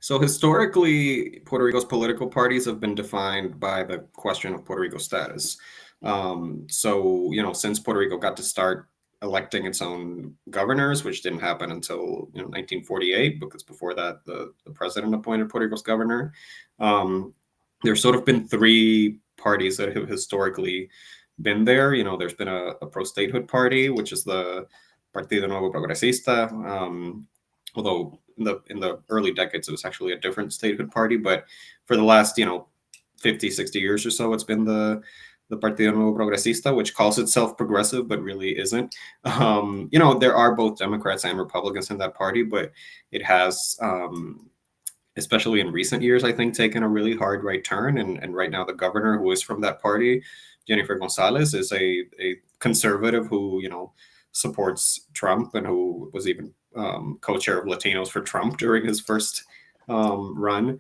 So historically, Puerto Rico's political parties have been defined by the question of Puerto Rico's status. Since Puerto Rico got to start electing its own governors, which didn't happen until 1948, because before that the president appointed Puerto Rico's governor. Um, there's sort of been three parties that have historically been there. There's been a pro-statehood party, which is the Partido Nuevo Progresista. Although in the early decades it was actually a different statehood party, but for the last 50, 60 years or so, it's been the Partido Nuevo Progresista, which calls itself progressive but really isn't. There are both Democrats and Republicans in that party, but it has, especially in recent years, I think, taken a really hard right turn. And right now, the governor, who is from that party, Jennifer Gonzalez, is a conservative who supports Trump and who was even co-chair of Latinos for Trump during his first run.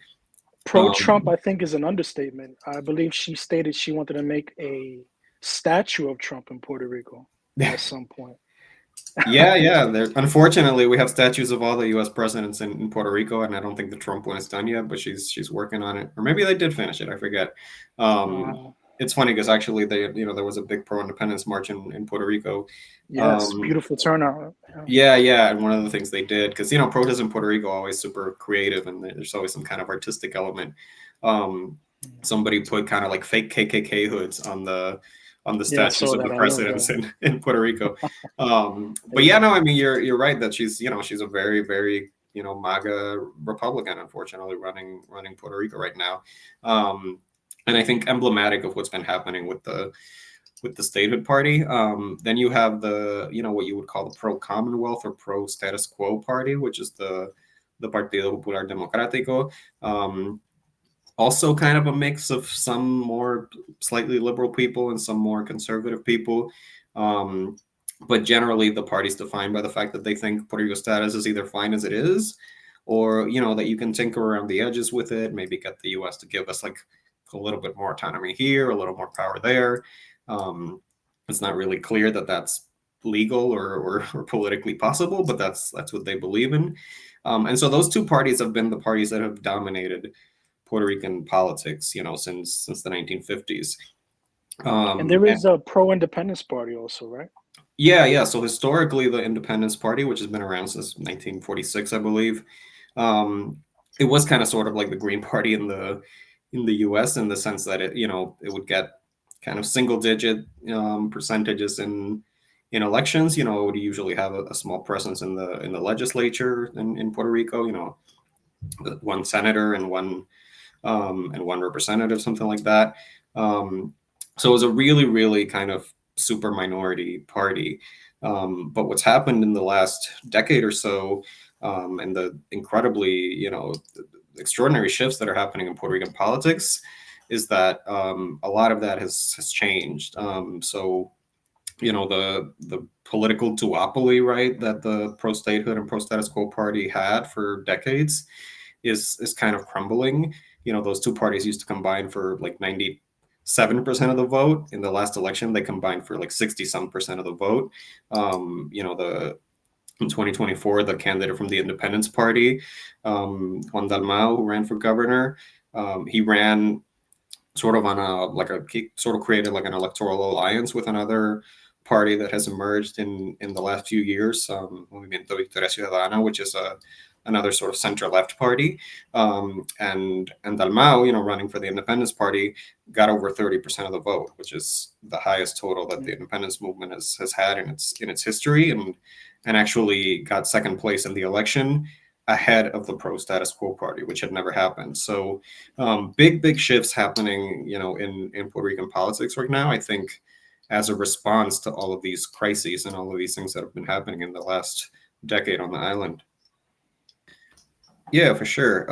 Pro-Trump, Um, I think, is an understatement. I believe she stated she wanted to make a statue of Trump in Puerto Rico at some point. yeah. Unfortunately, we have statues of all the U.S. presidents in Puerto Rico, and I don't think the Trump one is done yet. But she's working on it, or maybe they did finish it. I forget. Um, Uh, it's funny because actually, there was a big pro-independence march in Puerto Rico. yes, Um, beautiful turnout. Yeah. yeah, and one of the things they did, because protests in Puerto Rico are always super creative, and there's always some kind of artistic element. Um, Somebody put kind of like fake KKK hoods on the Yeah, I statues saw of that. the I love presidents that. in Puerto Rico. But yeah, Yeah. no, I mean you're right that she's a very very MAGA Republican, unfortunately running Puerto Rico right now. And I think emblematic of what's been happening with the statehood party. Then you have what you would call the pro Commonwealth or pro status quo party, which is the Partido Popular Democrático. Um, Also, kind of a mix of some more slightly liberal people and some more conservative people. Um, but generally, the party's defined by the fact that they think Puerto Rico status is either fine as it is, or that you can tinker around the edges with it, maybe get the U.S. to give us like a little bit more autonomy here, a little more power there. Um, it's not really clear that that's legal or politically possible, but that's what they believe in. And so those two parties have been the parties that have dominated Puerto Rican politics, since the 1950s. And there And is a pro-independence party also, right? yeah. So historically, the Independence Party, which has been around since 1946, I believe, um, it was kind of sort of like the Green Party in the U.S. in the sense that it would get kind of single digit percentages in elections. It would usually have a small presence in the legislature in Puerto Rico. One senator and one representative, something like that. Um, so it was a really, really kind of super minority party. But what's happened in the last decade or so, and the incredibly, extraordinary shifts that are happening in Puerto Rican politics, is that a lot of that has changed. The political duopoly, right, that the pro statehood and pro status quo party had for decades is kind of crumbling. Those two parties used to combine for like 97% of the vote. In the last election, they combined for like 60 some percent of the vote. The in 2024, the candidate from the Independence Party, Juan Dalmau, who ran for governor, he ran sort of on he sort of created like an electoral alliance with another party that has emerged in the last few years, Movimiento Victoria Ciudadana, which is another sort of center left party. And Dalmau, running for the Independence Party, got over 30% of the vote, which is the highest total that the independence movement has had in its history, and actually got second place in the election ahead of the pro status quo party, which had never happened. So big shifts happening, in Puerto Rican politics right now. I think as a response to all of these crises and all of these things that have been happening in the last decade on the island. Yeah, for sure.